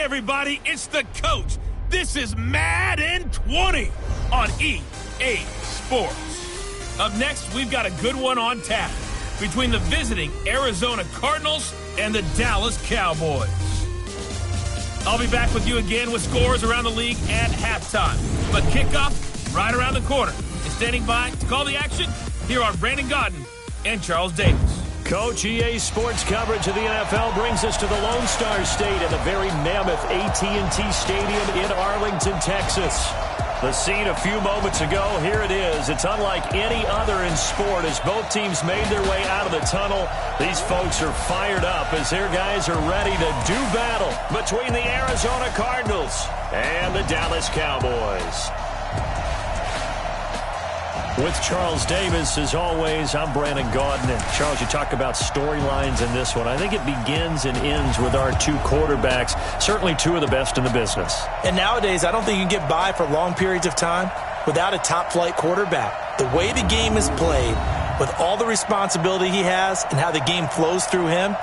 everybody, it's the coach. This is Madden 20 on EA Sports. Up next, we've got a good one on tap between the visiting Arizona Cardinals and the Dallas Cowboys. I'll be back with you again with scores around the league at halftime. But kickoff right around the corner. And standing by to call the action, here are Brandon Godden and Charles Davis. Coach, EA Sports coverage of the NFL brings us to the Lone Star State at the very mammoth AT&T Stadium in Arlington, Texas. The scene a few moments ago, here it is. It's unlike any other in sport as both teams made their way out of the tunnel. These folks are fired up as their guys are ready to do battle between the Arizona Cardinals and the Dallas Cowboys. With Charles Davis, as always, I'm Brandon Gaudin. And Charles, you talk about storylines in this one. I think it begins and ends with our two quarterbacks, certainly two of the best in the business. And nowadays, I don't think you can get by for long periods of time without a top-flight quarterback. The way the game is played, with all the responsibility he has and how the game flows through him,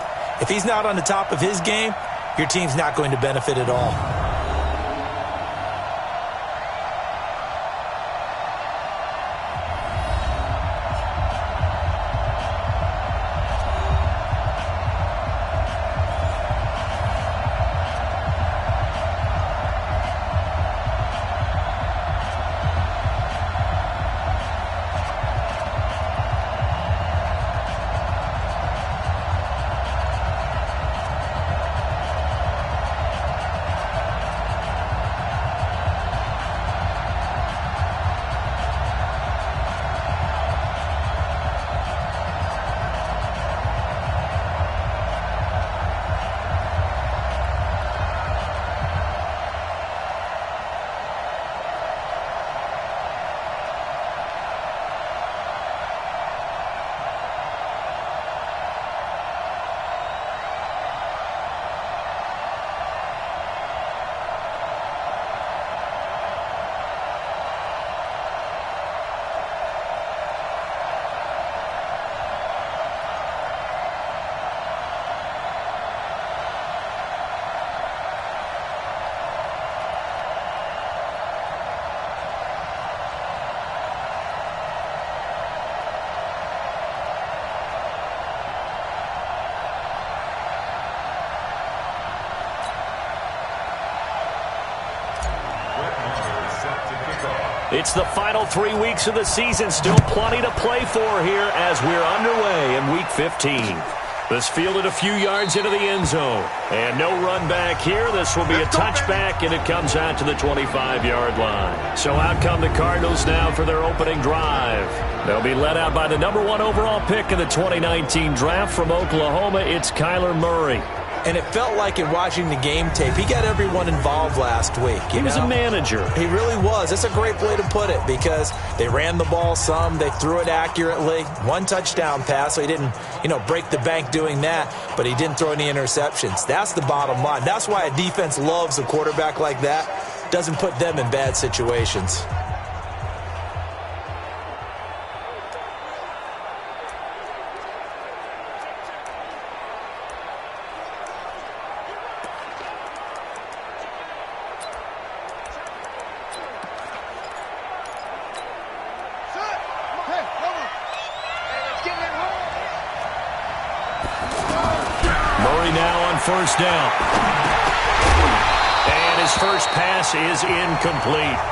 if he's not on the top of his game, your team's not going to benefit at all. It's the final 3 weeks of the season. Still plenty to play for here as we're underway in Week 15. This fielded a few yards into the end zone. And no run back here. This will be a touchback, and it comes out to the 25-yard line. So out come the Cardinals now for their opening drive. They'll be led out by the number 1 overall pick in the 2019 draft from Oklahoma. It's Kyler Murray. And it felt like in watching the game tape, he got everyone involved last week. He was a manager. He really was. That's a great way to put it because they ran the ball some. They threw it accurately. 1 touchdown pass, so he didn't, break the bank doing that, but he didn't throw any interceptions. That's the bottom line. That's why a defense loves a quarterback like that. Doesn't put them in bad situations. First down. And his first pass is incomplete.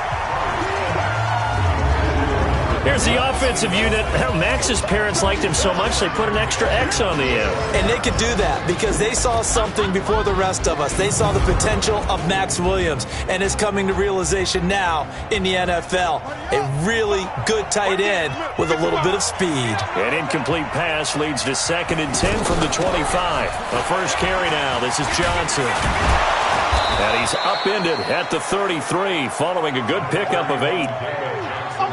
Here's the offensive unit. Max's parents liked him so much they put an extra X on the end. And they could do that because they saw something before the rest of us. They saw the potential of Max Williams, and it's coming to realization now in the NFL. A really good tight end with a little bit of speed. An incomplete pass leads to 2nd and 10 from the 25. The first carry now. This is Johnson. And he's upended at the 33 following a good pickup of 8.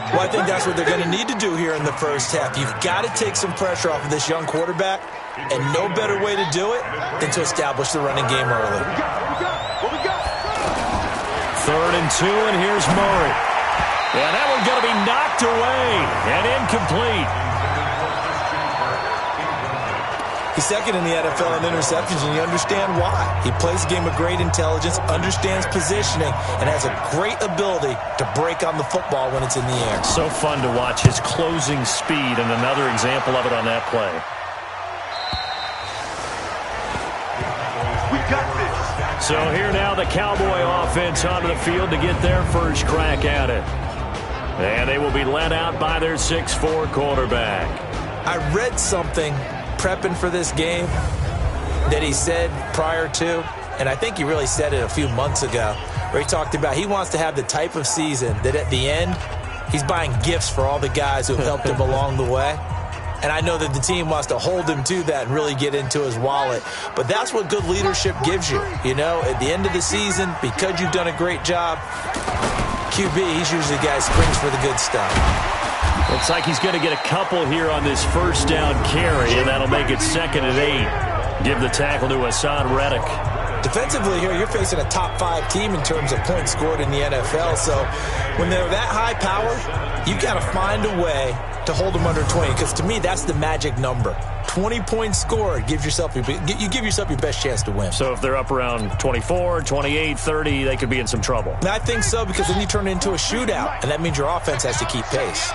Well, I think that's what they're going to need to do here in the first half. You've got to take some pressure off of this young quarterback, and no better way to do it than to establish the running game early. 3rd and 2, and here's Murray. And that one's going to be knocked away and incomplete. He's second in the NFL in interceptions, and you understand why. He plays a game of great intelligence, understands positioning, and has a great ability to break on the football when it's in the air. So fun to watch his closing speed, and another example of it on that play. So here now the Cowboy offense onto the field to get their first crack at it. And they will be led out by their 6'4" quarterback. I read something prepping for this game that he said prior to, and I think he really said it a few months ago, where he talked about he wants to have the type of season that at the end, he's buying gifts for all the guys who have helped him along the way. And I know that the team wants to hold him to that and really get into his wallet. But that's what good leadership gives you. You know, at the end of the season, because you've done a great job, QB, he's usually the guy who springs for the good stuff. Looks like he's going to get a couple here on this first down carry, and that'll make it 2nd and 8. Give the tackle to Hassan Reddick. Defensively here, you're facing a top 5 team in terms of points scored in the NFL. So when they're that high powered, you got to find a way to hold them under 20, because to me, that's the magic number. 20 points scored, you give yourself your best chance to win. So if they're up around 24, 28, 30, they could be in some trouble. And I think so, because then you turn it into a shootout, and that means your offense has to keep pace.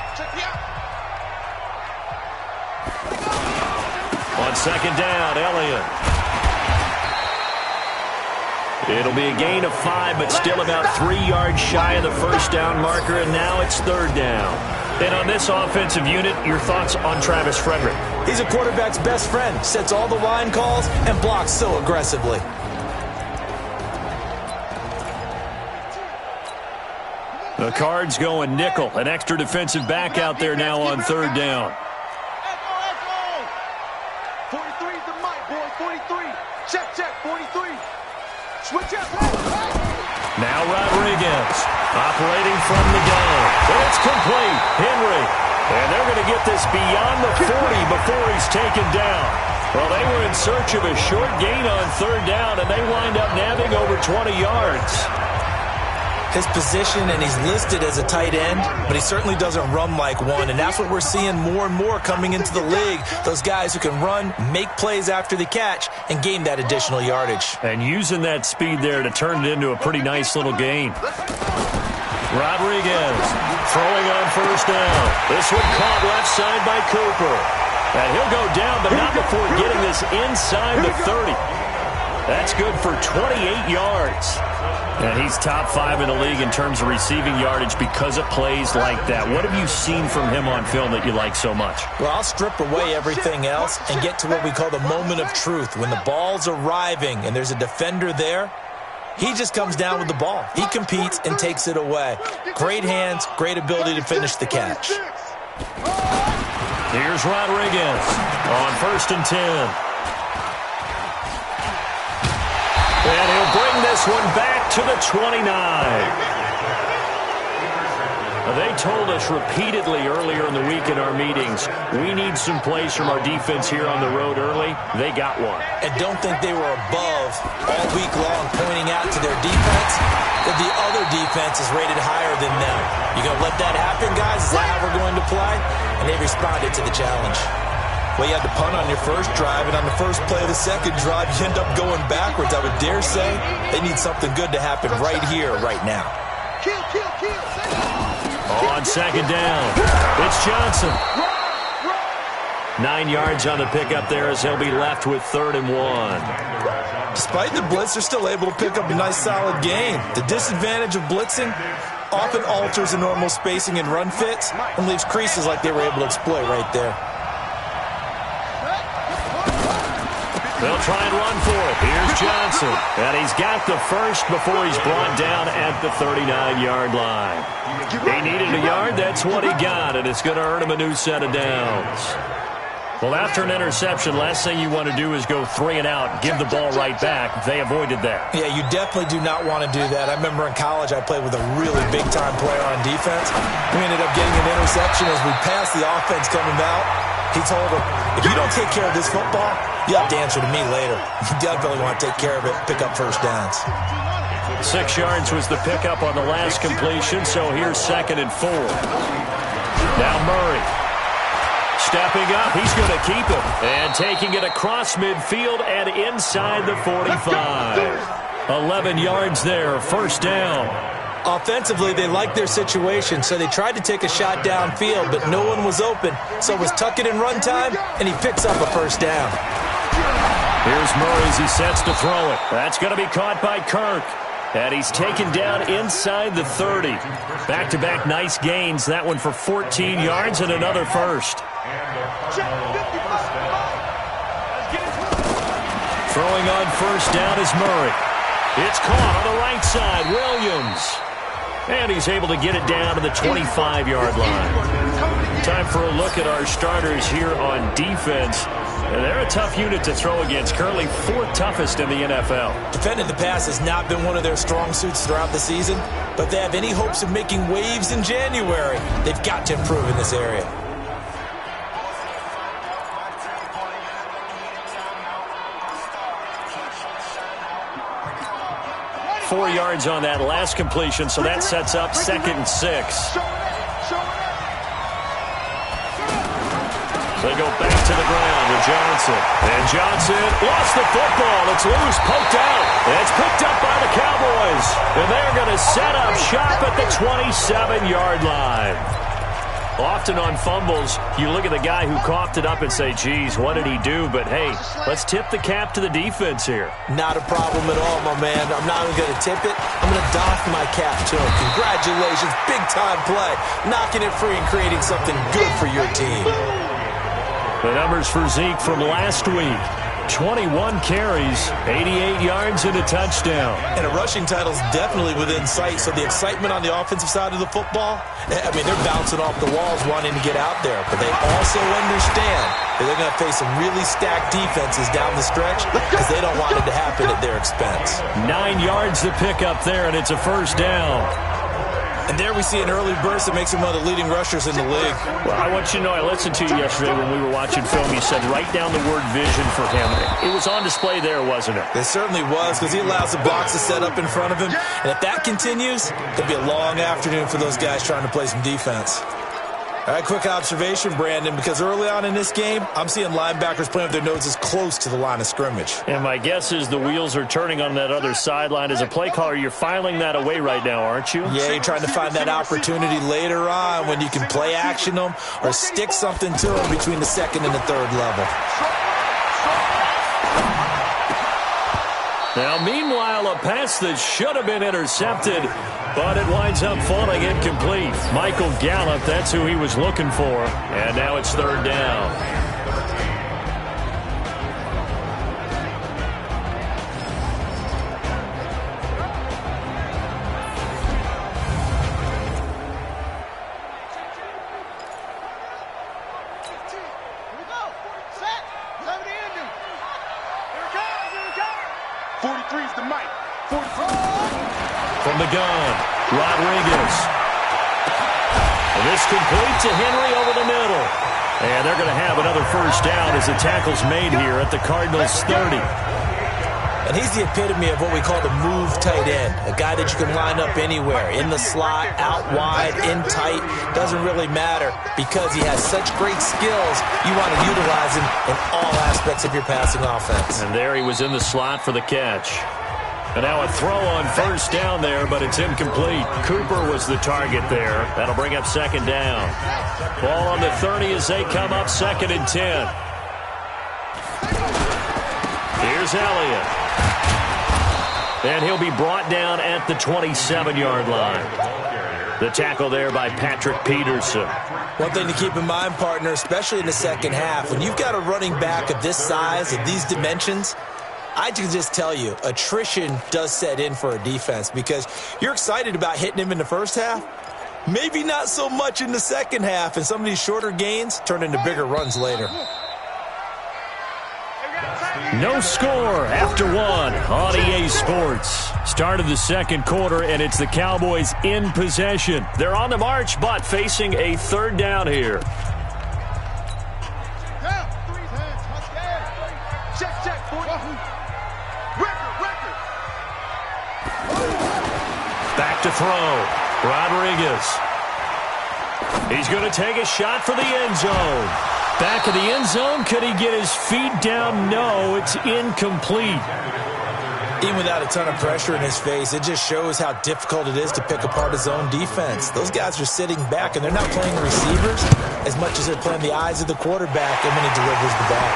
On 2nd down, Elliott. It'll be a gain of 5, but still about 3 yards shy of the first down marker, and now it's 3rd down. And on this offensive unit, your thoughts on Travis Frederick? He's a quarterback's best friend, sets all the line calls, and blocks so aggressively. The Cards going nickel, an extra defensive back out there now on 3rd down. 43 is the mic, boy, 43. Check, 43. Switch up. Now Rodriguez operating from the gun. It's complete. Henry. And they're going to get this beyond the 40 before he's taken down. Well, they were in search of a short gain on 3rd down, and they wind up nabbing over 20 yards. His position, and he's listed as a tight end, but he certainly doesn't run like one, and that's what we're seeing more and more coming into the league. Those guys who can run, make plays after the catch, and gain that additional yardage. And using that speed there to turn it into a pretty nice little gain. Rodriguez throwing on 1st down. This one caught left side by Cooper. And he'll go down, but not before getting this inside the 30. That's good for 28 yards. And he's top 5 in the league in terms of receiving yardage because of plays like that. What have you seen from him on film that you like so much? Well, I'll strip away everything else and get to what we call the moment of truth. When the ball's arriving and there's a defender there, he just comes down with the ball. He competes and takes it away. Great hands, great ability to finish the catch. Here's Rodriguez on 1st and 10. And he'll bring this one back to the 29. They told us repeatedly earlier in the week in our meetings, we need some plays from our defense here on the road early. They got one. And don't think they were above all week long pointing out to their defense that the other defense is rated higher than them. You going to let that happen, guys? Is that how we're going to play? And they responded to the challenge. Well, you had to punt on your first drive, and on the first play of the second drive, you end up going backwards. I would dare say they need something good to happen right here, right now. On 2nd down, it's Johnson. 9 yards on the pickup there as he'll be left with 3rd and 1. Despite the blitz, they're still able to pick up a nice, solid gain. The disadvantage of blitzing often alters the normal spacing and run fits and leaves creases like they were able to exploit right there. They'll try and run for it. Here's Johnson. And he's got the first before he's brought down at the 39-yard line. He needed a yard. That's what he got, and it's going to earn him a new set of downs. Well, after an interception, last thing you want to do is go 3 and out, give the ball right back. They avoided that. Yeah, you definitely do not want to do that. I remember in college I played with a really big-time player on defense. We ended up getting an interception as we passed the offense coming out. He told him, if you don't take care of this football, you have to answer to me later. You definitely want to take care of it, pick up first downs. 6 yards was the pickup on the last completion, so here's 2nd and 4. Now Murray. Stepping up, he's going to keep it. And taking it across midfield and inside the 45. 11 yards there, first down. Offensively, they liked their situation, so they tried to take a shot downfield, but no one was open. So it was tuck it in run time, and he picks up a first down. Here's Murray as he sets to throw it. That's going to be caught by Kirk. And he's taken down inside the 30. Back-to-back nice gains. That one for 14 yards and another first. Throwing on first down is Murray. It's caught on the right side. Williams. And he's able to get it down to the 25-yard line. Time for a look at our starters here on defense. And they're a tough unit to throw against. Currently fourth toughest in the NFL. Defending the pass has not been one of their strong suits throughout the season. But if they have any hopes of making waves in January, they've got to improve in this area. Four yards on that last completion, so that sets up 2nd and 6. They go back to the ground with Johnson. And Johnson lost the football. It's loose, poked out. And it's picked up by the Cowboys. And they're going to set up shop at the 27-yard line. Often on fumbles, you look at the guy who coughed it up and say, geez, what did he do? But, hey, let's tip the cap to the defense here. Not a problem at all, my man. I'm not even going to tip it. I'm going to doff my cap to him. Congratulations. Big-time play. Knocking it free and creating something good for your team. The numbers for Zeke from last week. 21 carries, 88 yards, and a touchdown. And a rushing title is definitely within sight, so the excitement on the offensive side of the football, I mean, they're bouncing off the walls wanting to get out there, but they also understand that they're going to face some really stacked defenses down the stretch because they don't want it to happen at their expense. 9 yards to pick up there, and it's a first down. And there we see an early burst that makes him one of the leading rushers in the league. Well, I want you to know, I listened to you yesterday when we were watching film. You said write down the word vision for him. It was on display there, wasn't it? It certainly was, because he allows the box to set up in front of him. And if that continues, it'll be a long afternoon for those guys trying to play some defense. All right, quick observation, Brandon, because early on in this game, I'm seeing linebackers playing with their noses close to the line of scrimmage. And my guess is the wheels are turning on that other sideline. As a play caller, you're filing that away right now, aren't you? Yeah, you're trying to find that opportunity later on when you can play action them or stick something to them between the second and the third level. Now, meanwhile, a pass that should have been intercepted, but it winds up falling incomplete. Michael Gallup, that's who he was looking for. And now it's third down. From the gun, Rodriguez. And this complete to Henry over the middle. And they're going to have another first down as the tackle's made here at the Cardinals 30. And he's the epitome of what we call the move tight end, a guy that you can line up anywhere, in the slot, out wide, in tight, doesn't really matter because he has such great skills. You want to utilize him in all aspects of your passing offense. And there he was in the slot for the catch. And now a throw on first down there, but it's incomplete. Cooper was the target there. That'll bring up second down. Ball on the 30 as they come up 2nd and 10. Here's Elliott. And he'll be brought down at the 27-yard line. The tackle there by Patrick Peterson. One thing to keep in mind, partner, especially in the second half, when you've got a running back of this size, of these dimensions, I can just tell you, attrition does set in for a defense because you're excited about hitting him in the first half. Maybe not so much in the second half, and some of these shorter gains turn into bigger runs later. No score after one on EA Sports. Start of the second quarter, and it's the Cowboys in possession. They're on the march, but facing a third down here. Back to throw. Rodriguez. He's going to take a shot for the end zone. Back of the end zone. Could he get his feet down? No, it's incomplete. Even without a ton of pressure in his face, it just shows how difficult it is to pick apart his own defense. Those guys are sitting back, and they're not playing the receivers as much as they're playing the eyes of the quarterback and when he delivers the ball.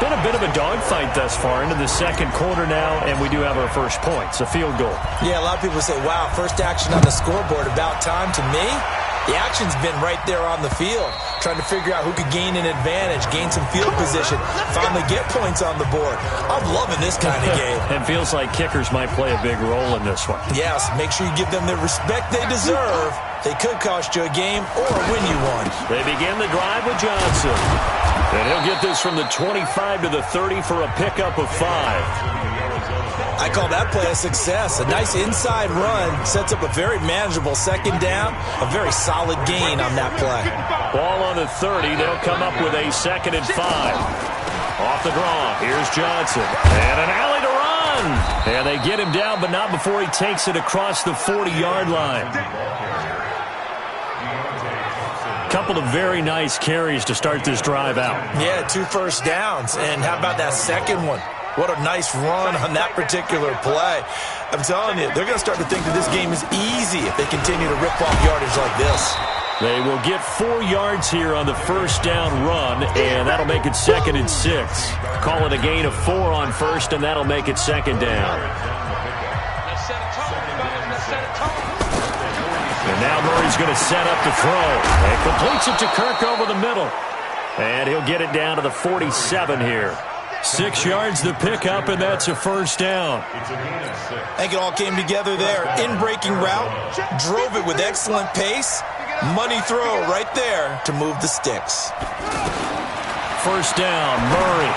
Been a bit of a dogfight thus far into the second quarter now, and we do have our first points, a field goal. Yeah, a lot of people say, wow, first action on the scoreboard, about time. To me, the action's been right there on the field, trying to figure out who could gain an advantage, gain some field position, finally get points on the board. I'm loving this kind of game. It feels like kickers might play a big role in this one. Yes, make sure you give them the respect they deserve. They could cost you a game or win you one. They begin the drive with Johnson. And he'll get this from the 25 to the 30 for a pickup of 5. I call that play a success. A nice inside run sets up a very manageable second down, a very solid gain on that play. Ball on the 30. They'll come up with a 2nd and 5. Off the draw. Here's Johnson. And an alley to run. And they get him down, but not before he takes it across the 40-yard line. Couple of very nice carries to start this drive out. Yeah, 2 first downs. And how about that second one? What a nice run on that particular play. I'm telling you, they're going to start to think that this game is easy if they continue to rip off yardage like this. They will get 4 yards here on the first down run, and that'll make it 2nd and 6. Call it a gain of 4 on first, and that'll make it 2nd down. And now Murray's going to set up to throw. And completes it to Kirk over the middle. And he'll get it down to the 47 here. 6 yards the pickup, and that's a first down. I think it all came together there. In-breaking route, drove it with excellent pace. Money throw right there to move the sticks. First down, Murray.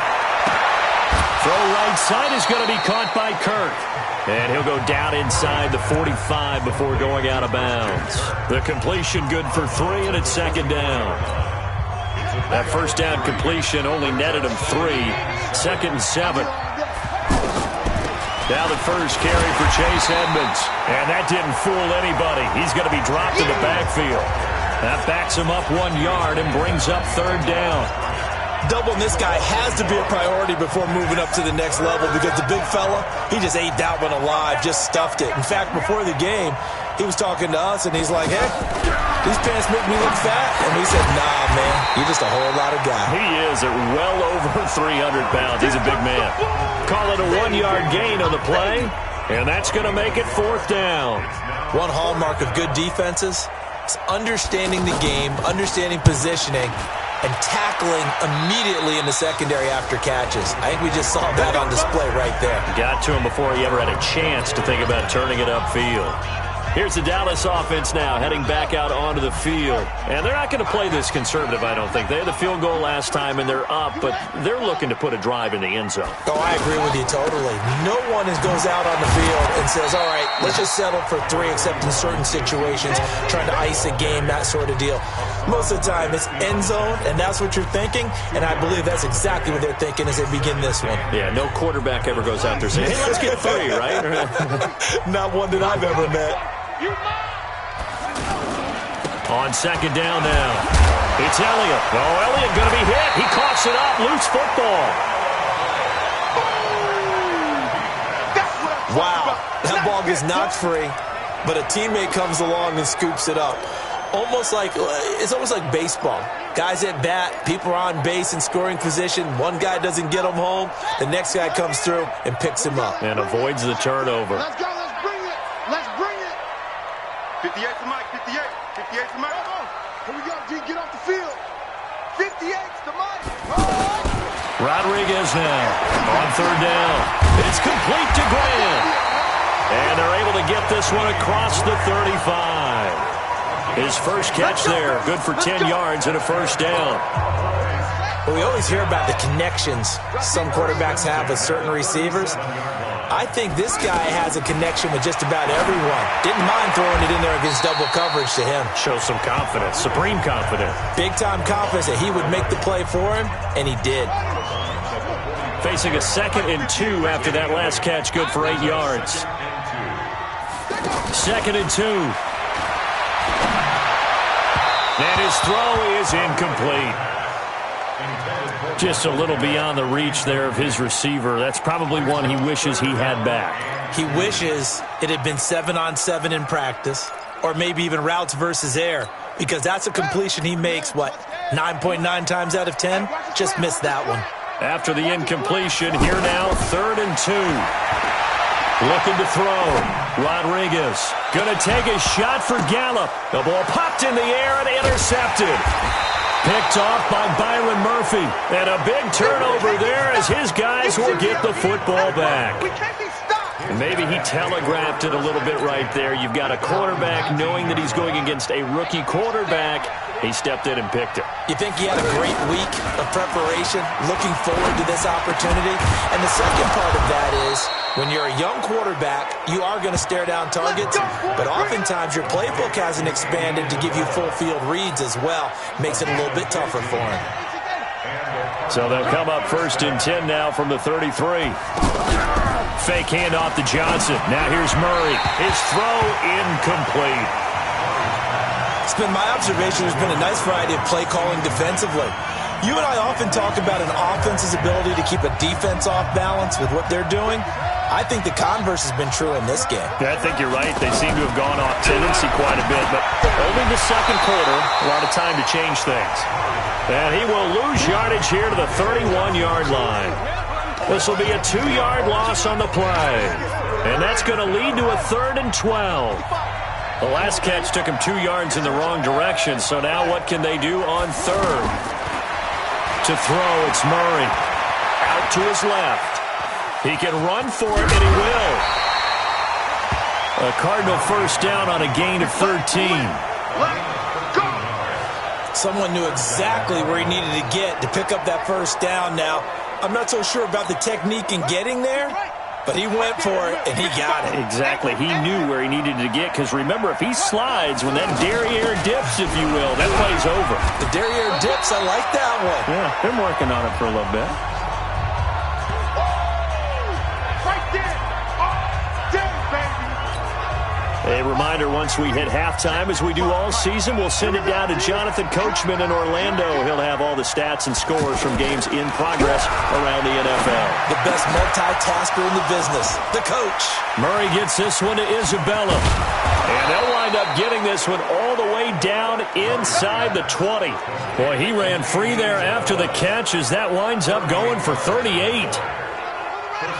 Throw right side is going to be caught by Kirk. And he'll go down inside the 45 before going out of bounds. The completion good for 3, and it's 2nd down. That first down completion only netted him 3. 2nd and 7. Now the first carry for Chase Edmonds. And that didn't fool anybody. He's going to be dropped in the backfield. That backs him up 1 yard and brings up 3rd down. Doubling this guy has to be a priority before moving up to the next level because the big fella, he just ate that one alive, just stuffed it. In fact, before the game, he was talking to us, and he's like, hey, these pants make me look fat. And we said, nah, man, you're just a whole lot of guy. He is at well over 300 pounds. He's a big man. Call it a 1-yard gain on the play, and that's going to make it 4th down. One hallmark of good defenses is understanding the game, understanding positioning, and tackling immediately in the secondary after catches. I think we just saw that on display right there. Got to him before he ever had a chance to think about turning it upfield. Here's the Dallas offense now, heading back out onto the field. And they're not going to play this conservative, I don't think. They had the field goal last time, and they're up, but they're looking to put a drive in the end zone. Oh, I agree with you totally. No one goes out on the field and says, all right, let's just settle for 3, except in certain situations, trying to ice a game, that sort of deal. Most of the time, it's end zone, and that's what you're thinking, and I believe that's exactly what they're thinking as they begin this one. Yeah, no quarterback ever goes out there saying, hey, let's get 3, right? Not one that I've ever met. On 2nd down now. It's Elliott. Oh, Elliott going to be hit. He coughs it up. Loose football. Wow. That ball gets knocked free, but a teammate comes along and scoops it up. It's almost like baseball. Guys at bat, people are on base in scoring position. One guy doesn't get him home. The next guy comes through and picks him up. And avoids the turnover. Let's go. Let's bring it. Let's bring it. 58 to Mike. 58. 58 to Mike. Here we go, G. Get off the field. 58 to Mike. Rodriguez now on 3rd down. It's complete to Graham. And they're able to get this one across the 35. His first catch there, good for 10 yards and a first down. Well, we always hear about the connections some quarterbacks have with certain receivers. I think this guy has a connection with just about everyone. Didn't mind throwing it in there against double coverage to him. Shows some confidence, supreme confidence. Big-time confidence that he would make the play for him, and he did. Facing a 2nd and 2 after that last catch, good for 8 yards. 2nd and 2. And his throw is incomplete. Just a little beyond the reach there of his receiver. That's probably one he wishes he had back. He wishes it had been 7-on-7 in practice, or maybe even routes versus air, because that's a completion he makes, 9.9 times out of 10? Just missed that one. After the incompletion, here now, 3rd and 2. Looking to throw. Rodriguez going to take a shot for Gallup. The ball popped in the air and intercepted. Picked off by Byron Murphy. And a big turnover there as his guys will get the football back. And maybe he telegraphed it a little bit right there. You've got a quarterback knowing that he's going against a rookie quarterback. He stepped in and picked it. You think he had a great week of preparation, looking forward to this opportunity? And the second part of that is, when you're a young quarterback, you are going to stare down targets, but oftentimes your playbook hasn't expanded to give you full field reads as well. Makes it a little bit tougher for him. So they'll come up 1st and 10 now from the 33. Fake handoff to Johnson. Now here's Murray. His throw incomplete. It's been my observation there's been a nice variety of play calling defensively. You and I often talk about an offense's ability to keep a defense off balance with what they're doing. I think the converse has been true in this game. Yeah, I think you're right. They seem to have gone off tendency quite a bit, but only the second quarter, a lot of time to change things. And he will lose yardage here to the 31-yard line. This will be a 2-yard loss on the play. And that's going to lead to a 3rd and 12. The last catch took him 2 yards in the wrong direction, so now what can they do on 3rd? To throw, it's Murray. Out to his left. He can run for it, and he will. A Cardinal first down on a gain of 13. Someone knew exactly where he needed to get to pick up that first down now. I'm not so sure about the technique in getting there, but he went for it, and he got it. Exactly. He knew where he needed to get, because remember, if he slides, when that derriere dips, if you will, that play's over. The derriere dips, I like that one. Yeah, been working on it for a little bit. A reminder, once we hit halftime, as we do all season, we'll send it down to Jonathan Coachman in Orlando. He'll have all the stats and scores from games in progress around the NFL. The best multitasker in the business, the coach. Murray gets this one to Isabella. And they'll wind up getting this one all the way down inside the 20. Boy, he ran free there after the catch as that winds up going for 38.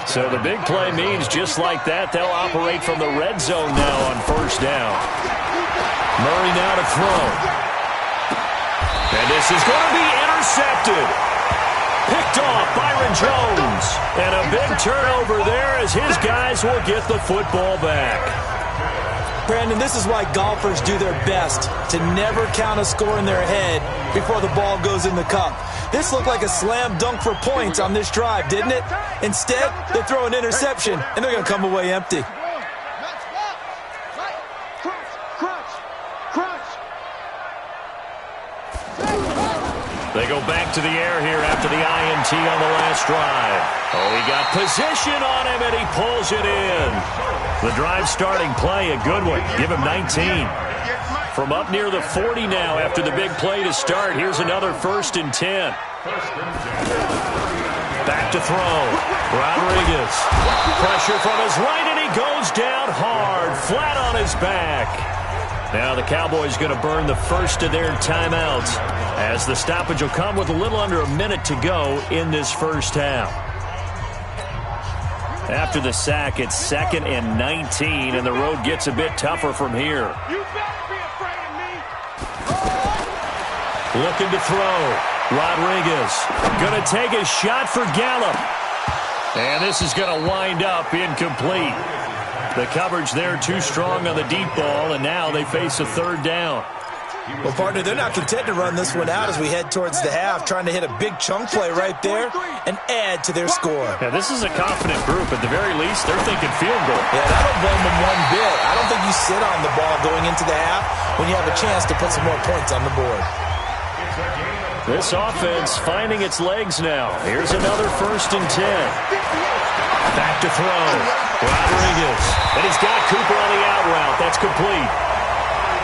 So the big play means just like that, they'll operate from the red zone now on first down. Murray now to throw. And this is going to be intercepted. Picked off Byron Jones. And a big turnover there as his guys will get the football back. Brandon, this is why golfers do their best to never count a score in their head before the ball goes in the cup. This looked like a slam dunk for points on this drive, didn't it? Instead, they throw an interception, and they're going to come away empty. They go back to the air here after the INT on the last drive. Oh, he got position on him, and he pulls it in. The drive starting play, a good one. Give him 19. From up near the 40 now after the big play to start. Here's another 1st and 10. Back to throw. Rodriguez. Pressure from his right, and he goes down hard, flat on his back. Now the Cowboys going to burn the first of their timeouts as the stoppage will come with a little under a minute to go in this first half. After the sack, it's 2nd and 19, and the road gets a bit tougher from here. Looking to throw. Rodriguez going to take a shot for Gallup. And this is going to wind up incomplete. The coverage there too strong on the deep ball, and now they face a 3rd down. Well, partner, they're not content to run this one out as we head towards the half, trying to hit a big chunk play right there and add to their score. Yeah, this is a confident group. At the very least, they're thinking field goal. Yeah, I don't blame them one bit. I don't think you sit on the ball going into the half when you have a chance to put some more points on the board. This offense finding its legs now. Here's another 1st and 10. Back to throw. Rodriguez. And he's got Cooper on the out route. That's complete.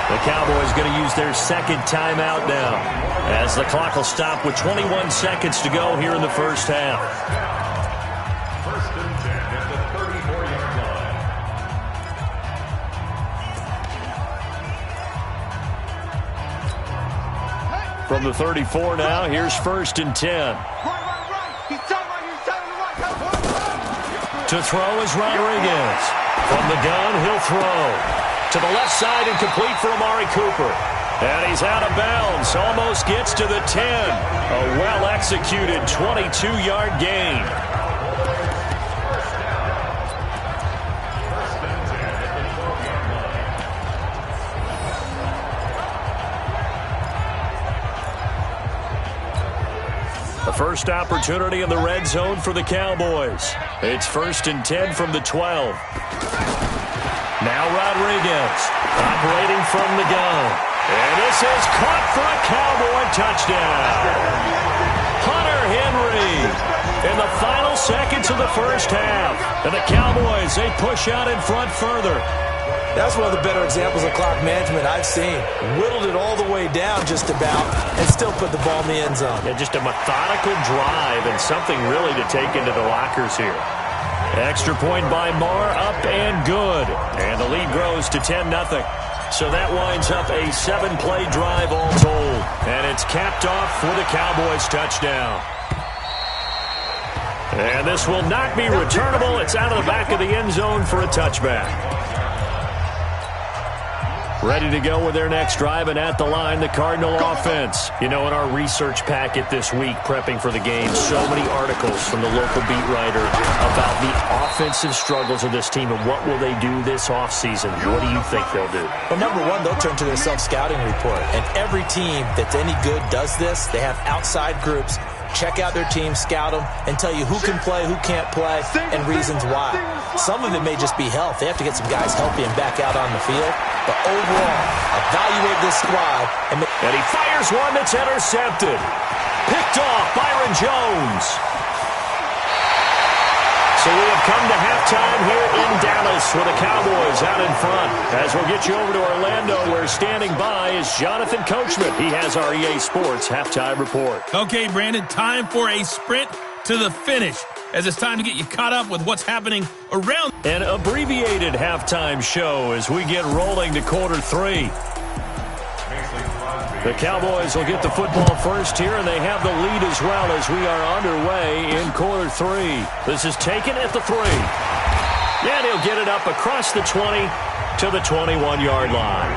The Cowboys going to use their second timeout now, as the clock will stop with 21 seconds to go here in the first half. First and 10 at the 34-yard line. From the 34 now, here's first and 10. To throw is Rodriguez. From the gun, he'll throw. To the left side and complete for Amari Cooper. And he's out of bounds. Almost gets to the 10. A well-executed 22-yard gain. The first opportunity in the red zone for the Cowboys. It's first and 10 from the 12. Now Rodriguez operating from the gun. And this is caught for a Cowboy touchdown. Hunter Henry in the final seconds of the first half. And the Cowboys, they push out in front further. That's one of the better examples of clock management I've seen. Whittled it all the way down just about and still put the ball in the end zone. Yeah, just a methodical drive and something really to take into the lockers here. Extra point by Marr, up and good. And the lead grows to 10-0. So that winds up a 7-play drive all told. And it's capped off for the Cowboys touchdown. And this will not be returnable. It's out of the back of the end zone for a touchback. Ready to go with their next drive, and at the line, the Cardinal offense. You know, in our research packet this week, prepping for the game, so many articles from the local beat writer about the offensive struggles of this team and what will they do this offseason. What do you think they'll do? Well, number one, they'll turn to their self-scouting report. And every team that's any good does this. They have outside groups. Check out their team, scout them, and tell you who can play, who can't play, and reasons why. Some of it may just be health. They have to get some guys healthy and back out on the field. But overall, evaluate this squad. And he fires one that's intercepted. Picked off, Byron Jones. So we have come to halftime here in Dallas with the Cowboys out in front. As we'll get you over to Orlando, where standing by is Jonathan Coachman. He has our EA Sports halftime report. Okay, Brandon, time for a sprint to the finish, as it's time to get you caught up with what's happening around. An abbreviated halftime show as we get rolling to quarter 3. The Cowboys will get the football first here, and they have the lead as well as we are underway in quarter 3. This is taken at the 3. And he'll get it up across the 20 to the 21-yard line.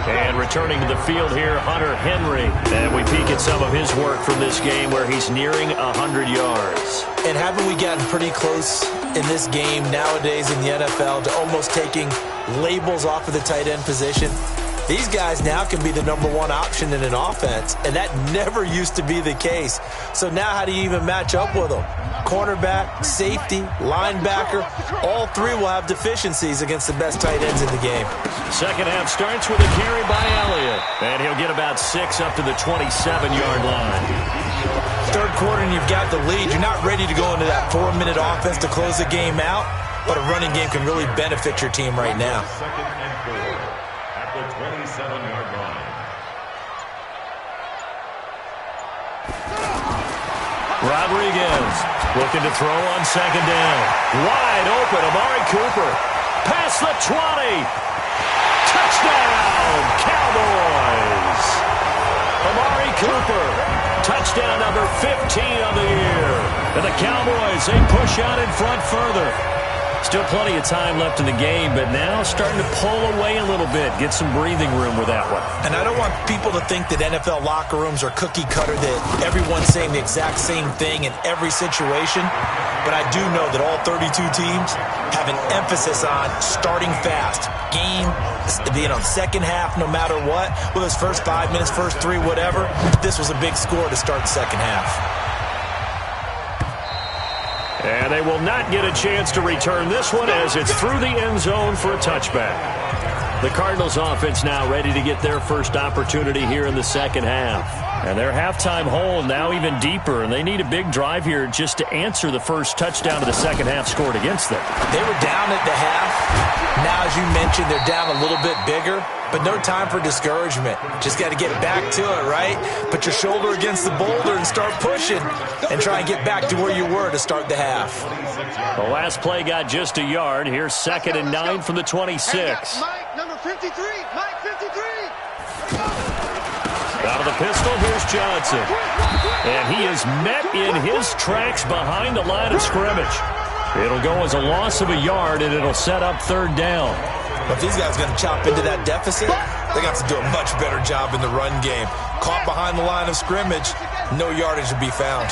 And returning to the field here, Hunter Henry. And we peek at some of his work from this game where he's nearing 100 yards. And haven't we gotten pretty close in this game nowadays in the NFL to almost taking labels off of the tight end position? These guys now can be the number one option in an offense, and that never used to be the case. So now how do you even match up with them? Cornerback, safety, linebacker, all three will have deficiencies against the best tight ends in the game. Second half starts with a carry by Elliott, and he'll get about 6 up to the 27-yard line. Third quarter and you've got the lead. You're not ready to go into that 4-minute offense to close the game out, but a running game can really benefit your team right now. Second and 4 at the 27-yard line. Rodriguez looking to throw on second down. Wide open, Amari Cooper. Past the 20. Touchdown, Cowboys. Amari Cooper. Touchdown number 15 of the year. And the Cowboys, they push out in front further. Still plenty of time left in the game, but now starting to pull away a little bit. Get some breathing room with that one. And I don't want people to think that NFL locker rooms are cookie cutter, that everyone's saying the exact same thing in every situation. But I do know that all 32 teams have an emphasis on starting fast. Game, being on second half no matter what. Whether it's first 5 minutes, first 3, whatever. This was a big score to start the second half. And they will not get a chance to return this one as it's through the end zone for a touchback. The Cardinals offense now ready to get their first opportunity here in the second half. And their halftime hole now even deeper, and they need a big drive here just to answer the first touchdown of the second half scored against them. They were down at the half. Now as you mentioned, they're down a little bit bigger, but no time for discouragement. Just got to get back to it, right? Put your shoulder against the boulder and start pushing and try and get back to where you were to start the half. The last play got just a yard. Here's 2nd and 9 from the 26. Mike, number 53. Mike, 53. Out of the pistol, here's Johnson. And he is met in his tracks behind the line of scrimmage. It'll go as a loss of a yard, and it'll set up 3rd down. But if these guys are going to chop into that deficit, they got to do a much better job in the run game. Caught behind the line of scrimmage, no yardage to be found.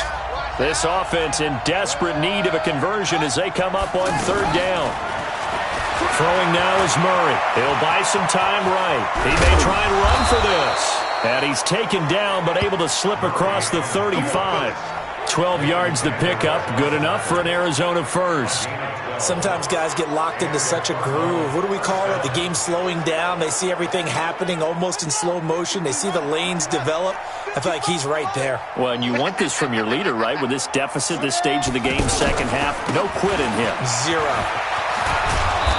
This offense in desperate need of a conversion as they come up on 3rd down. Throwing now is Murray. He'll buy some time right. He may try and run for this. And he's taken down but able to slip across the 35. 12 yards to pick up. Good enough for an Arizona first. Sometimes guys get locked into such a groove. What do we call it? The game slowing down. They see everything happening almost in slow motion. They see the lanes develop. I feel like he's right there. Well, and you want this from your leader, right? With this deficit, this stage of the game, 2nd half, no quit in him. 0.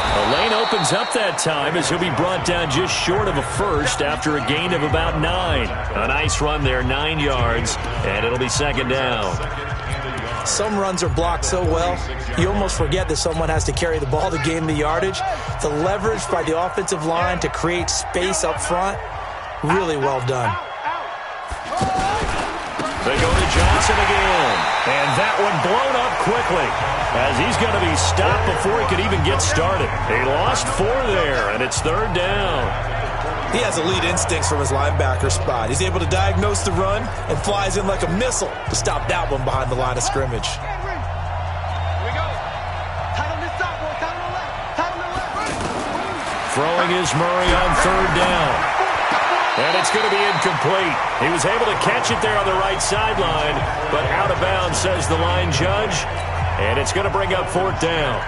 The lane opens up that time as he'll be brought down just short of a first after a gain of about 9. A nice run there, 9 yards, and it'll be 2nd down. Some runs are blocked so well, you almost forget that someone has to carry the ball to gain the yardage. The leverage by the offensive line to create space up front, really well done. They go to Johnson again, and that one blown up quickly as he's going to be stopped before he could even get started. He lost 4 there, and it's 3rd down. He has elite instincts from his linebacker spot. He's able to diagnose the run and flies in like a missile to stop that one behind the line of scrimmage. Throwing is Murray on 3rd down. And it's going to be incomplete. He was able to catch it there on the right sideline, but out of bounds, says the line judge. And it's going to bring up 4th down.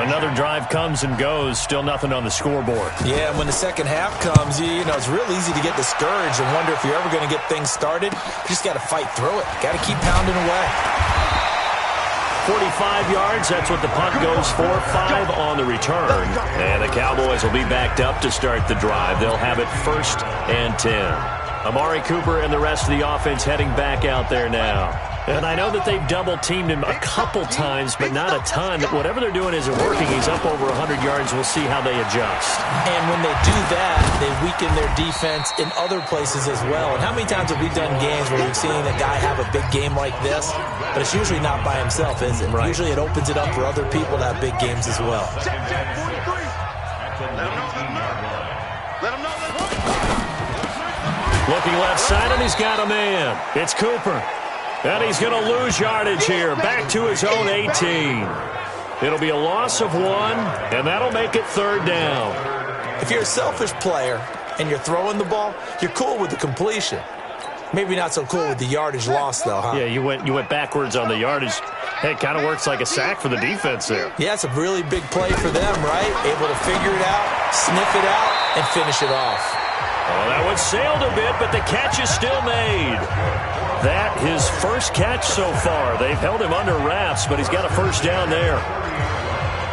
Another drive comes and goes, still nothing on the scoreboard. Yeah, and when the 2nd half comes, you know, it's real easy to get discouraged and wonder if you're ever going to get things started. You just got to fight through it. Got to keep pounding away. 45 yards, that's what the punt goes for. 5 on the return. And the Cowboys will be backed up to start the drive. They'll have it 1st and 10. Amari Cooper and the rest of the offense heading back out there now. And I know that they've double-teamed him a couple times, but not a ton. Whatever they're doing isn't working. He's up over 100 yards. We'll see how they adjust. And when they do that, they weaken their defense in other places as well. And how many times have we done games where we've seen a guy have a big game like this? But it's usually not by himself, is it? Right. Usually it opens it up for other people to have big games as well. Looking left side, and he's got a man. It's Cooper. And he's going to lose yardage here. Back to his own 18. It'll be a loss of 1, and that'll make it 3rd down. If you're a selfish player and you're throwing the ball, you're cool with the completion. Maybe not so cool with the yardage loss, though, huh? Yeah, you went backwards on the yardage. Hey, it kind of works like a sack for the defense there. Yeah, it's a really big play for them, right? Able to figure it out, sniff it out, and finish it off. Oh, that one sailed a bit, but the catch is still made. That his first catch so far. They've held him under wraps, but he's got a 1st down there.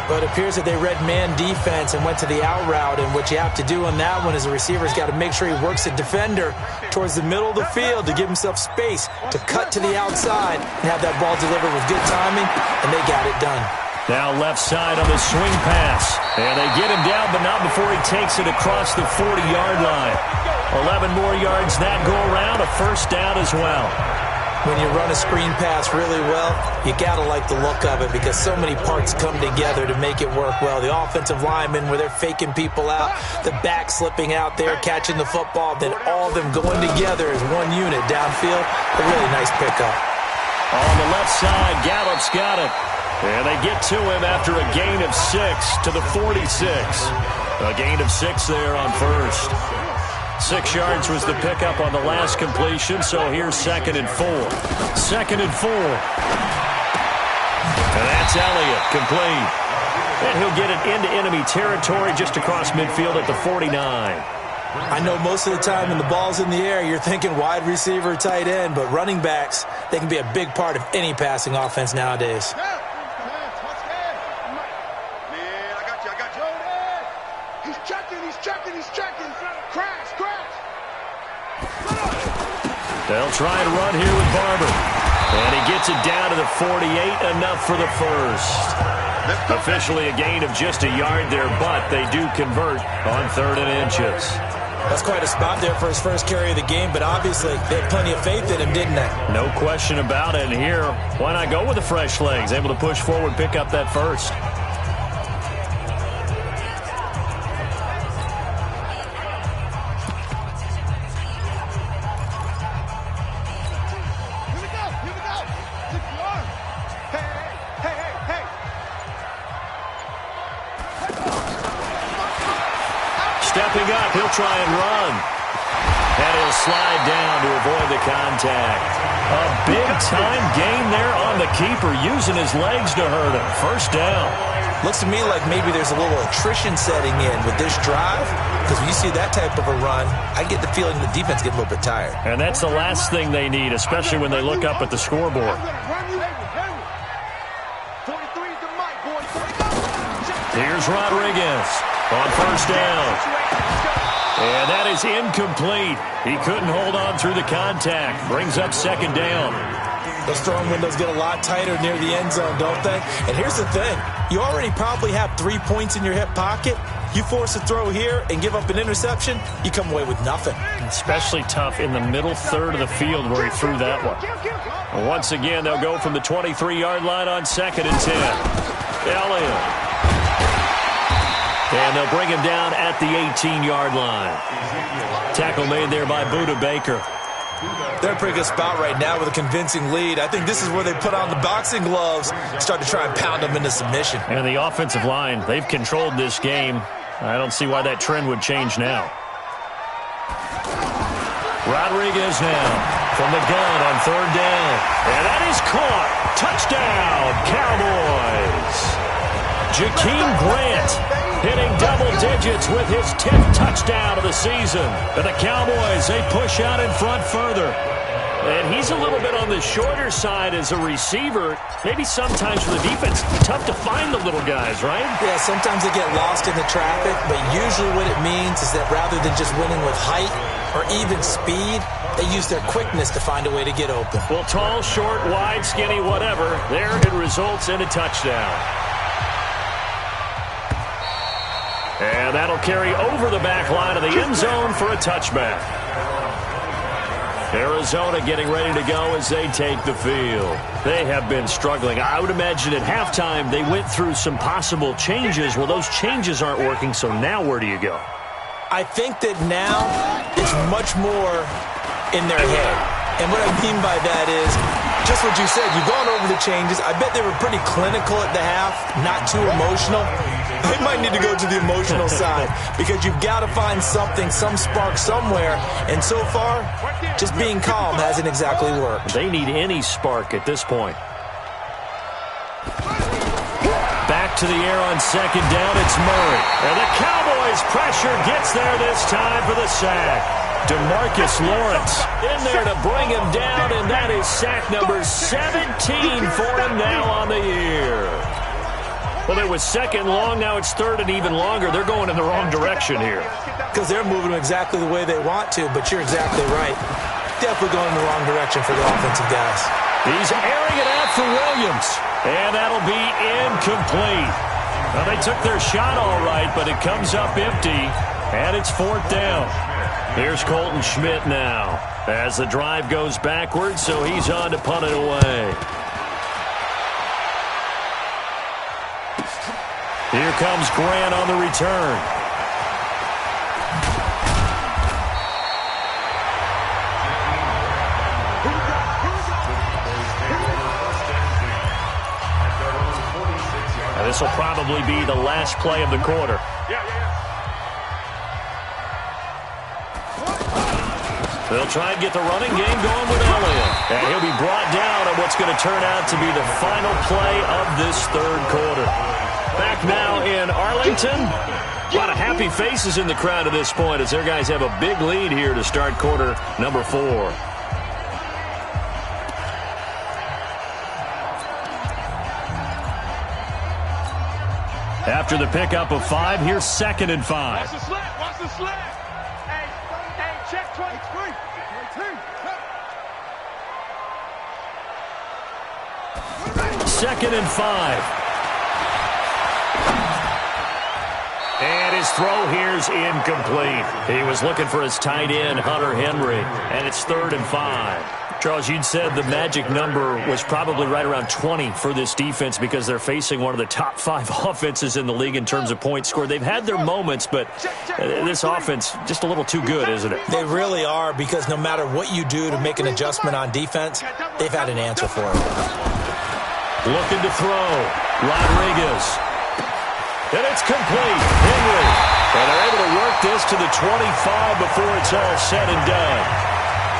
But it appears that they read man defense and went to the out route, and what you have to do on that one is the receiver's got to make sure he works the defender towards the middle of the field to give himself space to cut to the outside and have that ball delivered with good timing, and they got it done. Now left side on the swing pass. And they get him down, but not before he takes it across the 40-yard line. 11 more yards that go around, a 1st down as well. When you run a screen pass really well, you got to like the look of it because so many parts come together to make it work well. The offensive linemen, where they're faking people out, the back slipping out there, catching the football, then all of them going together as one unit downfield. A really nice pickup. On the left side, Gallup's got it. And they get to him after a gain of 6 to the 46. A gain of 6 there on 1st. 6 yards was the pickup on the last completion, so here's 2nd and 4. 2nd and 4. And that's Elliott, complete. And he'll get it into enemy territory just across midfield at the 49. I know most of the time when the ball's in the air, you're thinking wide receiver, tight end, but running backs, they can be a big part of any passing offense nowadays. He's checking, he's checking, he's checking. Crash, crash. They'll try and run here with Barber. And he gets it down to the 48, enough for the first. Officially a gain of just a yard there, but they do convert on 3rd and inches. That's quite a spot there for his first carry of the game, but obviously they had plenty of faith in him, didn't they? No question about it. And here, why not go with the fresh legs? Able to push forward, pick up that first. Stepping up, he'll try and run. And he'll slide down to avoid the contact. A big-time gain there on the keeper, using his legs to hurt him. First down. Looks to me like maybe there's a little attrition setting in with this drive, because when you see that type of a run, I get the feeling the defense gets a little bit tired. And that's the last thing they need, especially when they look up at the scoreboard. Here's Rodriguez on first down. And that is incomplete. He couldn't hold on through the contact. Brings up second down. Those throwing windows get a lot tighter near the end zone, don't they? And here's the thing. You already probably have 3 points in your hip pocket. You force a throw here and give up an interception, you come away with nothing. Especially tough in the middle third of the field where he threw that one. And once again, they'll go from the 23-yard line on 2nd and 10. Elliott. And they'll bring him down at the 18-yard line. Tackle made there by Buda Baker. They're in a pretty good spot right now with a convincing lead. I think this is where they put on the boxing gloves, start to try and pound them into submission. And the offensive line, they've controlled this game. I don't see why that trend would change now. Rodriguez now from the gun on 3rd down. And that is caught. Touchdown, Cowboys. Jakeem Grant hitting double digits with his 10th touchdown of the season. And the Cowboys, they push out in front further. And he's a little bit on the shorter side as a receiver. Maybe sometimes for the defense, tough to find the little guys, right? Yeah, sometimes they get lost in the traffic, but usually what it means is that rather than just winning with height or even speed, they use their quickness to find a way to get open. Well, tall, short, wide, skinny, whatever, there it results in a touchdown. And that'll carry over the back line of the end zone for a touchback. Arizona getting ready to go as they take the field. They have been struggling. I would imagine at halftime they went through some possible changes. Well, those changes aren't working, so now where do you go? I think that now it's much more in their head. And what I mean by that is just what you said. You've gone over the changes. I bet they were pretty clinical at the half, not too emotional. They might need to go to the emotional side because you've got to find something, some spark somewhere. And so far, just being calm hasn't exactly worked. They need any spark at this point. Back to the air on 2nd down, it's Murray. And the Cowboys pressure gets there this time for the sack. DeMarcus Lawrence in there to bring him down, and that is sack number 17 for him now on the year. Well, it was 2nd long, now it's 3rd and even longer. They're going in the wrong direction here. Because they're moving exactly the way they want to, but you're exactly right. Definitely going in the wrong direction for the offensive guys. He's airing it out for Williams, and that'll be incomplete. Well, they took their shot all right, but it comes up empty, and it's 4th down. Here's Colton Schmidt now as the drive goes backwards, so he's on to punt it away. Here comes Grant on the return. Now, this will probably be the last play of the quarter. They'll try and get the running game going with Elliott. And he'll be brought down on what's going to turn out to be the final play of this 3rd quarter. Back now in Arlington. A lot of happy faces in the crowd at this point as their guys have a big lead here to start quarter number 4. After the pickup of 5, here's 2nd and 5. Watch the slap. Watch the slap. Hey, check 23. 2nd and 5. And his throw here's incomplete. He was looking for his tight end, Hunter Henry, and it's 3rd and 5. Charles, you'd said the magic number was probably right around 20 for this defense because they're facing one of the top 5 offenses in the league in terms of points scored. They've had their moments, but this offense just a little too good, isn't it? They really are, because no matter what you do to make an adjustment on defense, they've had an answer for it. Looking to throw. Rodriguez. And it's complete. Henry. And they're able to work this to the 25 before it's all said and done.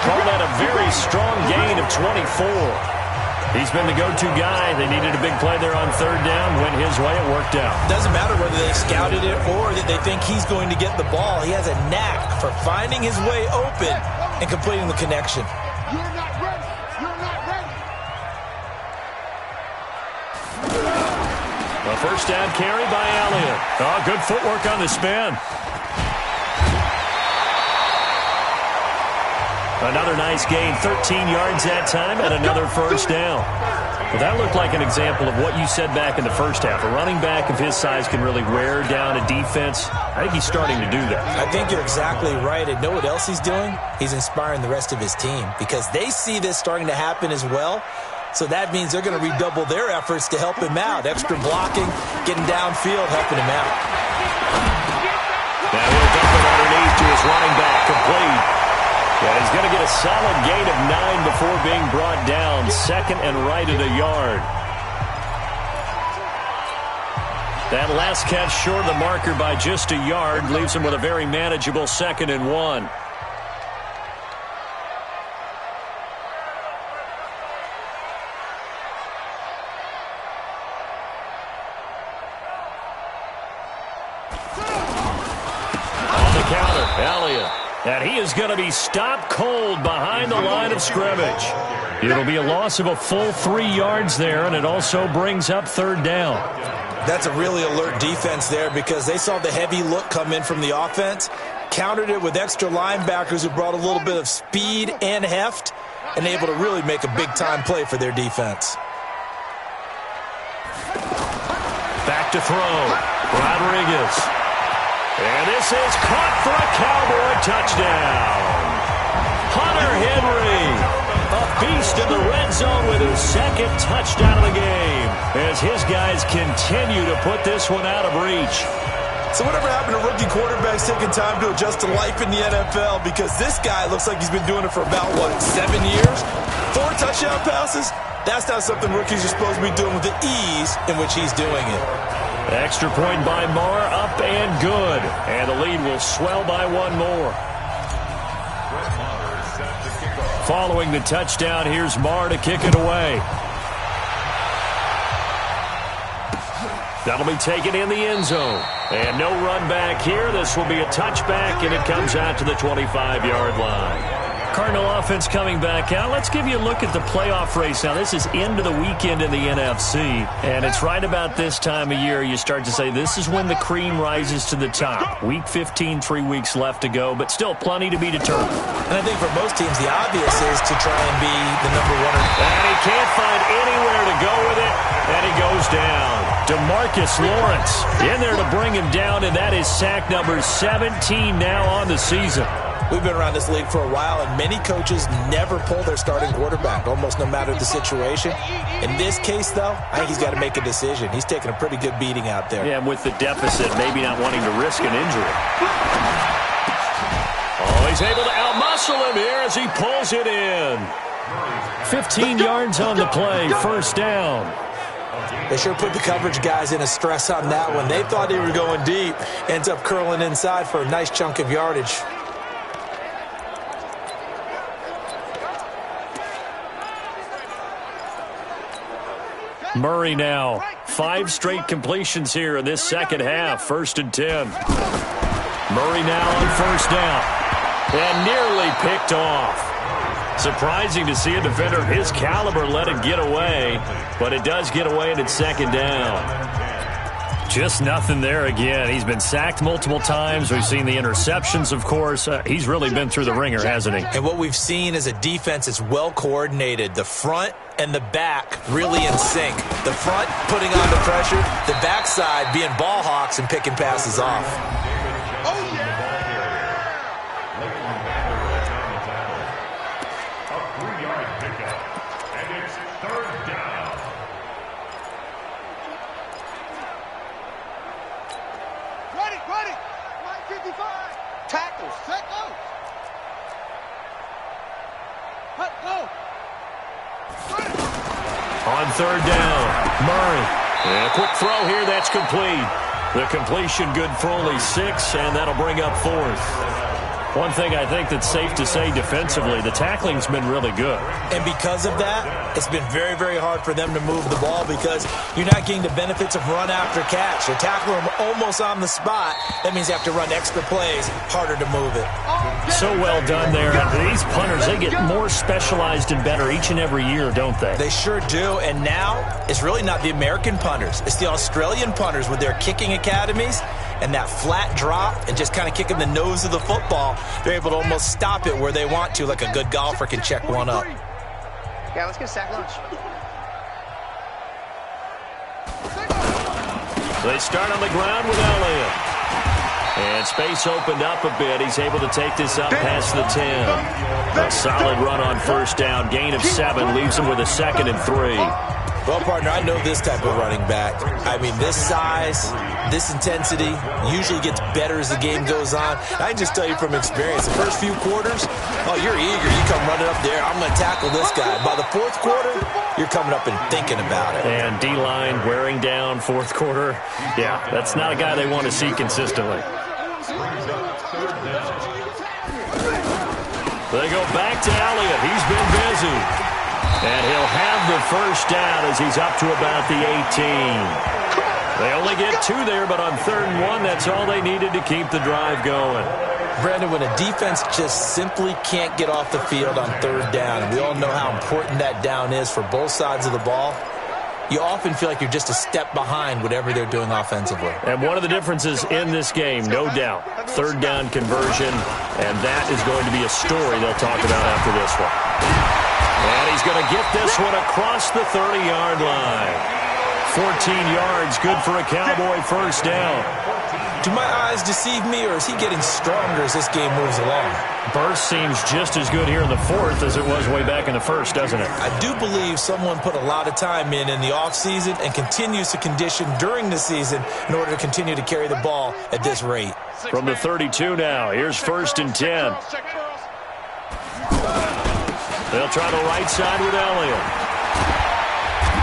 Call that a very strong gain of 24. He's been the go-to guy. They needed a big play there on 3rd down. Went his way. It worked out. Doesn't matter whether they scouted it or that they think he's going to get the ball. He has a knack for finding his way open and completing the connection. You're not ready. You're not ready. A first down carry by Elliott. Oh, good footwork on the spin. Another nice gain, 13 yards that time, and another first down. Well, that looked like an example of what you said back in the first half. A running back of his size can really wear down a defense. I think he's starting to do that. I think you're exactly right. And know what else he's doing? He's inspiring the rest of his team because they see this starting to happen as well. So that means they're going to redouble their efforts to help him out. Extra blocking, getting downfield, helping him out. Now he'll dump it underneath to his running back, complete. Yeah, he's going to get a solid gain of 9 before being brought down. 2nd and right at a yard. That last catch short of the marker by just a yard leaves him with a very manageable 2nd and 1. And he is going to be stopped cold behind the line of scrimmage. It'll be a loss of a full 3 yards there, and it also brings up 3rd down. That's a really alert defense there because they saw the heavy look come in from the offense, countered it with extra linebackers who brought a little bit of speed and heft, and able to really make a big-time play for their defense. Back to throw. Rodriguez. And this is caught for a Cowboy touchdown. Hunter Henry, a beast in the red zone with his 2nd touchdown of the game as his guys continue to put this one out of reach. So whatever happened to rookie quarterbacks taking time to adjust to life in the NFL? Because this guy looks like he's been doing it for about, 7 years? 4 touchdown passes? That's not something rookies are supposed to be doing with the ease in which he's doing it. Extra point by Marr, up and good. And the lead will swell by 1 more. Following the touchdown, here's Marr to kick it away. That'll be taken in the end zone. And no run back here. This will be a touchback, and it comes out to the 25-yard line. Cardinal offense coming back out. Let's give you a look at the playoff race now. This is into the weekend in the NFC, and it's right about this time of year you start to say this is when the cream rises to the top. Week 15, 3 weeks left to go, but still plenty to be determined. And I think for most teams, the obvious is to try and be the number 1. And he can't find anywhere to go with it, and he goes down. DeMarcus Lawrence in there to bring him down, and that is sack number 17 now on the season. We've been around this league for a while, and many coaches never pull their starting quarterback, almost no matter the situation. In this case, though, I think he's got to make a decision. He's taking a pretty good beating out there. Yeah, and with the deficit, maybe not wanting to risk an injury. Oh, he's able to outmuscle him here as he pulls it in. 15 yards on the play, first down. They sure put the coverage guys in a stress on that one. They thought they were going deep. Ends up curling inside for a nice chunk of yardage. Murray now. 5 straight completions here in this second half. 1st and 10. Murray now on first down. And nearly picked off. Surprising to see a defender of his caliber let it get away. But it does get away and it's 2nd down. Just nothing there again. He's been sacked multiple times. We've seen the interceptions, of course. He's really been through the ringer, hasn't he? And what we've seen is a defense that's well coordinated. The front and the back really in sync. The front putting on the pressure, the backside being ball hawks and picking passes off. Oh, yeah. A 3-yard pickup, and it's 3rd down. Ready. Line 55. Tackles. Set go. Let go. On 3rd down, Murray. And a quick throw here, that's complete. The completion good for only 6, and that'll bring up 4th. One thing I think that's safe to say defensively, the tackling's been really good. And because of that, it's been very, very hard for them to move the ball because you're not getting the benefits of run after catch. They're tackling them almost on the spot. That means you have to run extra plays, harder to move it. So well done there. And these punters, they get more specialized and better each and every year, don't they? They sure do. And now, it's really not the American punters. It's the Australian punters with their kicking academies and that flat drop and just kind of kicking the nose of the football. They're able to almost stop it where they want to, like a good golfer can check one up. Yeah, let's get a sack lunch. They start on the ground with Elliott. And space opened up a bit. He's able to take this up past the 10. A solid run on 1st down. Gain of 7 leaves him with a 2nd and 3. Well, partner, I know this type of running back. I mean, this size, this intensity usually gets better as the game goes on. I can just tell you from experience, the first few quarters, oh, you're eager. You come running up there, I'm going to tackle this guy. By the 4th quarter, you're coming up and thinking about it. And D-line wearing down 4th quarter. Yeah, that's not a guy they want to see consistently. They go back to Elliott. He's been busy. And he'll have the 1st down as he's up to about the 18. They only get 2 there, but on 3rd and 1, that's all they needed to keep the drive going. Brandon, when a defense just simply can't get off the field on 3rd down, and we all know how important that down is for both sides of the ball, you often feel like you're just a step behind whatever they're doing offensively. And one of the differences in this game, no doubt, 3rd down conversion, and that is going to be a story they'll talk about after this one. And he's going to get this one across the 30-yard line. 14 yards, good for a Cowboy 1st down. Do my eyes deceive me, or is he getting stronger as this game moves along? Burst seems just as good here in the 4th as it was way back in the 1st, doesn't it? I do believe someone put a lot of time in the offseason and continues to condition during the season in order to continue to carry the ball at this rate. From the 32 now, here's 1st and 10. They'll try the right side with Elliott.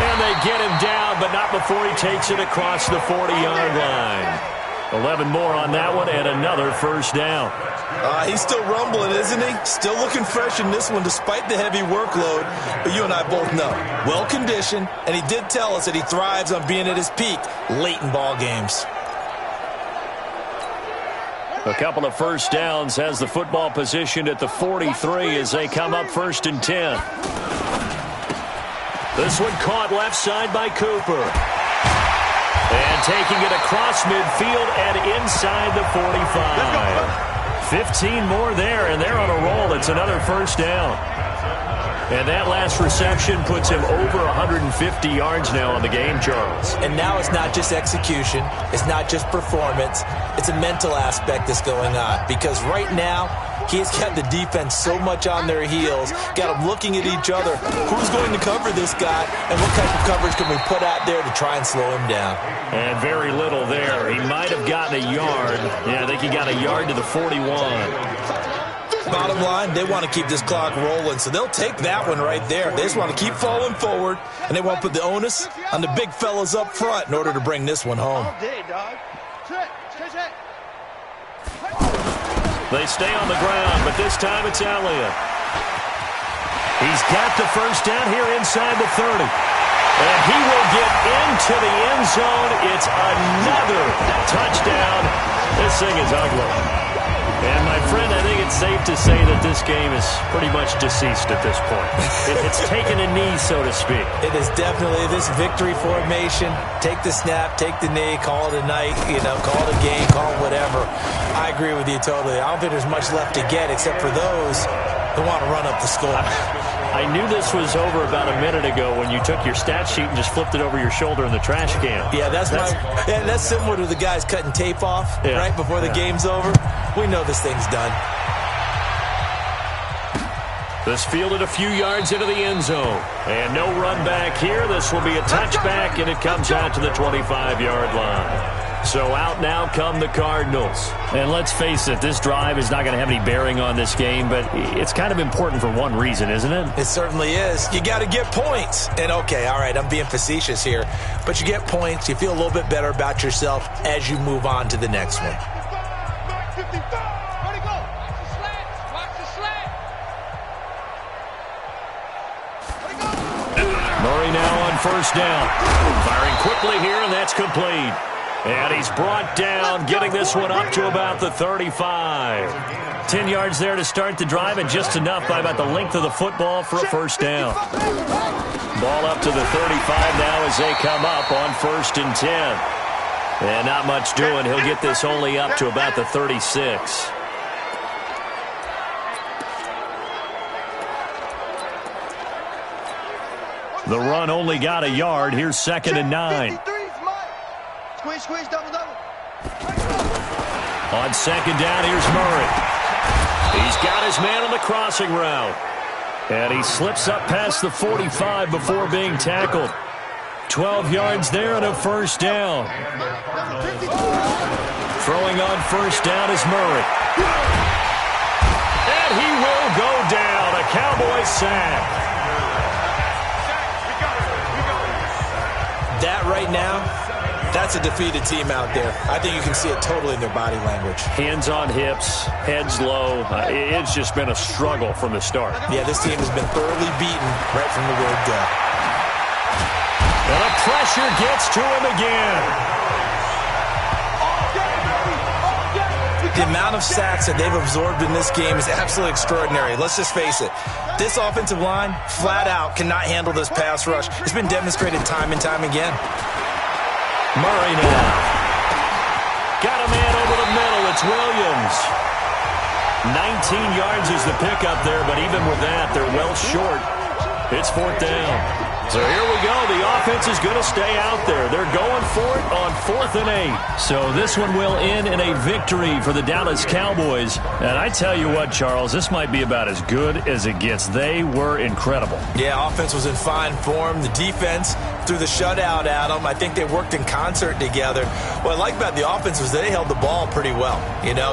And they get him down, but not before he takes it across the 40-yard line. 11 more on that one, and another 1st down. He's still rumbling, isn't he? Still looking fresh in this one despite the heavy workload. But you and I both know, well-conditioned, and he did tell us that he thrives on being at his peak late in ball games. A couple of 1st downs, has the football positioned at the 43 as they come up 1st and 10. This one caught left side by Cooper. And taking it across midfield and inside the 45. 15 more there, and they're on a roll. It's another 1st down. And that last reception puts him over 150 yards now on the game, Charles. And now it's not just execution. It's not just performance. It's a mental aspect that's going on. Because right now, he's got the defense so much on their heels, got them looking at each other. Who's going to cover this guy, and what type of coverage can we put out there to try and slow him down? And very little there. He might have gotten a yard. Yeah, I think he got a yard to the 41. Bottom line, they want to keep this clock rolling, so they'll take that one right there. They just want to keep falling forward, and they want to put the onus on the big fellas up front in order to bring this one home. They stay on the ground, but this time it's Elliott. He's got the 1st down here inside the 30. And he will get into the end zone. It's another touchdown. This thing is ugly. And, my friend, I think it's safe to say that this game is pretty much deceased at this point. It's taken a knee, so to speak. It is definitely this victory formation. Take the snap, take the knee, call it a night, call it a game, call it whatever. I agree with you totally. I don't think there's much left to get except for those who want to run up the score. I knew this was over about a minute ago when you took your stat sheet and just flipped it over your shoulder in the trash can. Yeah, that's similar to the guys cutting tape off right before the game's over. We know this thing's done. This fielded a few yards into the end zone. And no run back here. This will be a touchback, and it comes out to the 25-yard line. So out now come the Cardinals. And let's face it, this drive is not going to have any bearing on this game, but it's kind of important for one reason, isn't it? It certainly is. You got to get points. And, okay, all right, I'm being facetious here, but you get points. You feel a little bit better about yourself as you move on to the next one. Murray now on first down. Firing quickly here, and that's complete. And he's brought down, getting this one up to about the 35. 10 yards there to start the drive, and just enough by about the length of the football for a first down. Ball up to the 35 now as they come up on 1st and 10. And not much doing. He'll get this only up to about the 36. The run only got a yard. Here's 2nd and 9. Squeeze, double. On 2nd down, here's Murray. He's got his man on the crossing route. And he slips up past the 45 before being tackled. 12 yards there and a first down. Throwing on first down is Murray. And he will go down. A Cowboys sack. That right now, that's a defeated team out there. I think you can see it totally in their body language. Hands on hips, heads low. It's just been a struggle from the start. Yeah, this team has been thoroughly beaten right from the word go. And the pressure gets to him again. The amount of sacks that they've absorbed in this game is absolutely extraordinary. Let's just face it. This offensive line, flat out, cannot handle this pass rush. It's been demonstrated time and time again. Murray now. Got a man over the middle. It's Williams. 19 yards is the pickup there, but even with that, they're well short. It's 4th down. So here we go. The offense is going to stay out there. They're going for it on 4th and 8. So this one will end in a victory for the Dallas Cowboys. And I tell you what, Charles, this might be about as good as it gets. They were incredible. Yeah, offense was in fine form. The defense threw the shutout at them. I think they worked in concert together. What I like about the offense was they held the ball pretty well.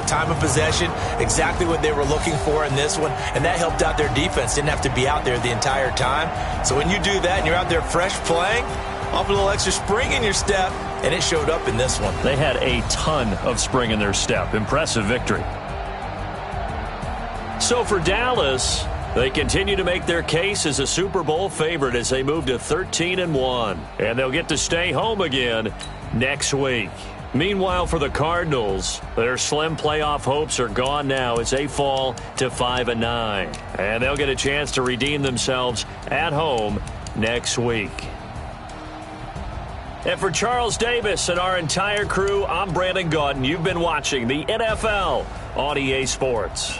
Time of possession, exactly what they were looking for in this one. And that helped out their defense. Didn't have to be out there the entire time. So when you do that and you're out there fresh playing, off a little extra spring in your step, and it showed up in this one. They had a ton of spring in their step. Impressive victory. So for Dallas, they continue to make their case as a Super Bowl favorite as they move to 13-1. And they'll get to stay home again next week. Meanwhile, for the Cardinals, their slim playoff hopes are gone now as they fall to 5-9. And they'll get a chance to redeem themselves at home next week. And for Charles Davis and our entire crew, I'm Brandon Gaudin. You've been watching the NFL on EA Sports.